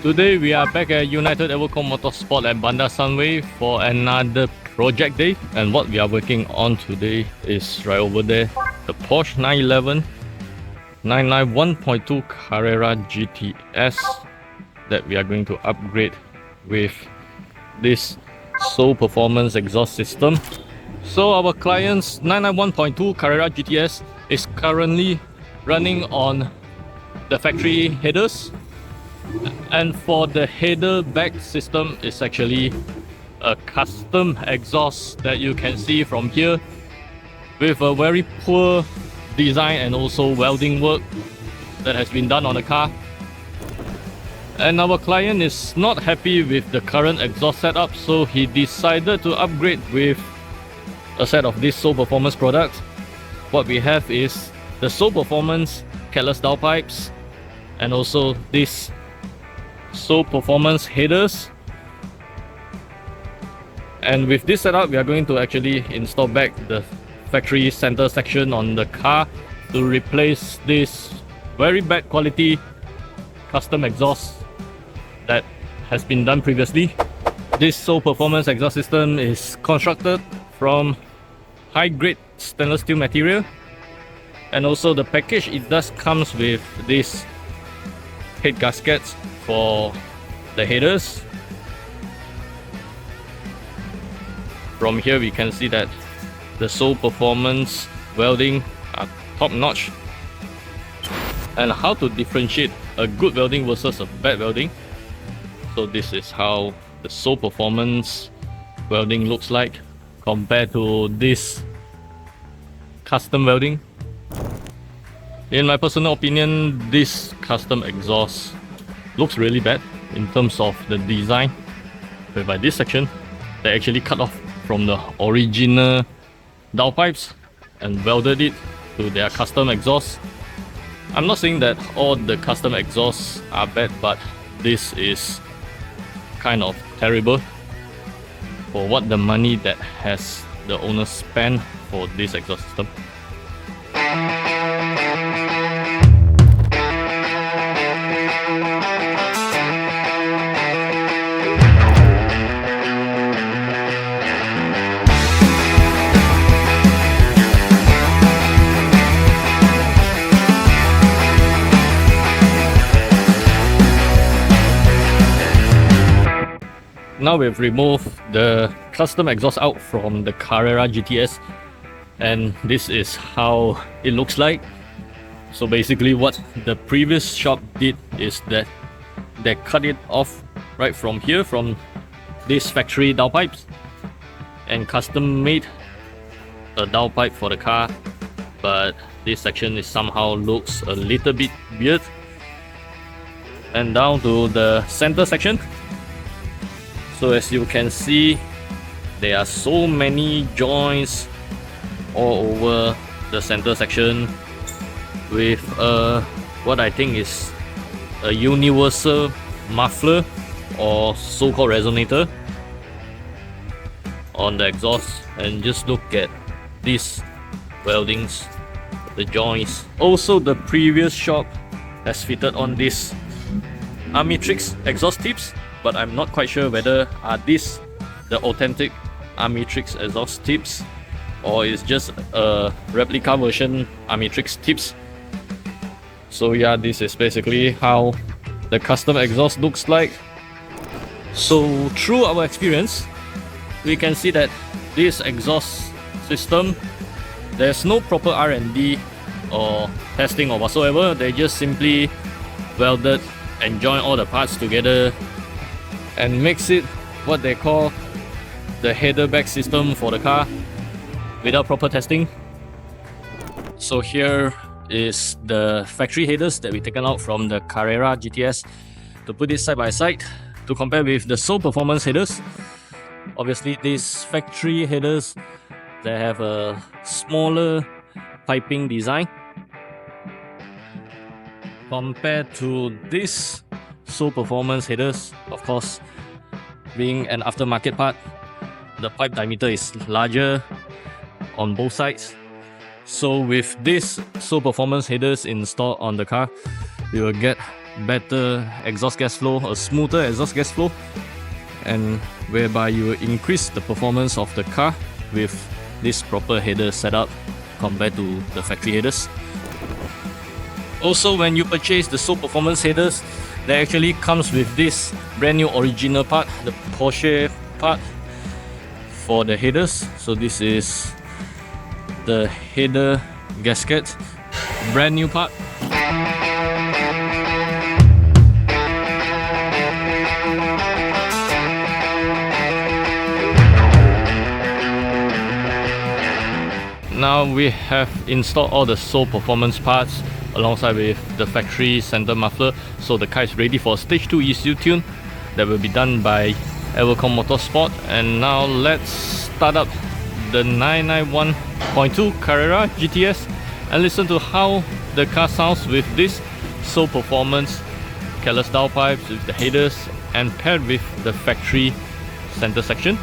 Today we are back at United Everco Motorsport at Bandar Sunway for another project day, and what we are working on today is right over there, the Porsche 991.2 Carrera GTS that we are going to upgrade with this Soul Performance exhaust system. So our client's 991.2 Carrera GTS is currently running on the factory headers, and for the header bag system is actually a custom exhaust that you can see from here with a very poor design and also welding work that has been done on the car. And our client is not happy with the current exhaust setup, so he decided to upgrade with a set of these Soul Performance products. What we have is the Soul Performance catless downpipes and also this Soul Performance headers. And with this setup, we are going to actually install back the factory center section on the car to replace this very bad quality custom exhaust that has been done previously. This Soul Performance exhaust system is constructed from high-grade stainless steel material, and also the package, it does comes with these head gaskets for the headers. From here we can see that the Soul Performance welding are top-notch. And how to differentiate a good welding versus a bad welding. So this is how the Soul Performance welding looks like compared to this custom welding. In my personal opinion, this custom exhaust looks really bad in terms of the design, whereby this section they actually cut off from the original downpipes and welded it to their custom exhaust. I'm not saying that all the custom exhausts are bad, but this is kind of terrible for what the money that has the owner spent for this exhaust system. Now we've removed the custom exhaust out from the Carrera GTS, and this is how it looks like. So basically what the previous shop did is that they cut it off right from here, from these factory downpipes, and custom made a downpipe for the car, but this section is somehow looks a little bit weird. And down to the center section. So as you can see, there are so many joints all over the center section with what I think is a universal muffler or so-called resonator on the exhaust. And just look at these weldings, the joints. Also, the previous shop has fitted on this Armitrix exhaust tips, but I'm not quite sure whether are these the authentic Armitrix exhaust tips or is just a replica version Armitrix tips. So yeah, this is basically how the custom exhaust looks like. So through our experience, we can see that this exhaust system, there's no proper R&D or testing or whatsoever. They just simply welded and joined all the parts together and makes it what they call the header bag system for the car without proper testing. So here is the factory headers that we taken out from the Carrera GTS to put it side by side to compare with the Soul Performance headers. Obviously these factory headers, they have a smaller piping design compared to this Soul Performance headers. Of course, being an aftermarket part, the pipe diameter is larger on both sides. So with this Soul Performance headers installed on the car, we will get better exhaust gas flow, a smoother exhaust gas flow, and whereby you increase the performance of the car with this proper header setup compared to the factory headers. Also, when you purchase the SO Performance headers, that actually comes with this brand new original part, the Porsche part for the headers. So this is the header gasket, brand new part. Now we have installed all the SO Performance parts alongside with the factory center muffler, so the car is ready for stage 2 ECU tune that will be done by Evercom Motorsport. And now let's start up the 991.2 Carrera GTS and listen to how the car sounds with this SO Performance catless downpipes with the headers and paired with the factory center section.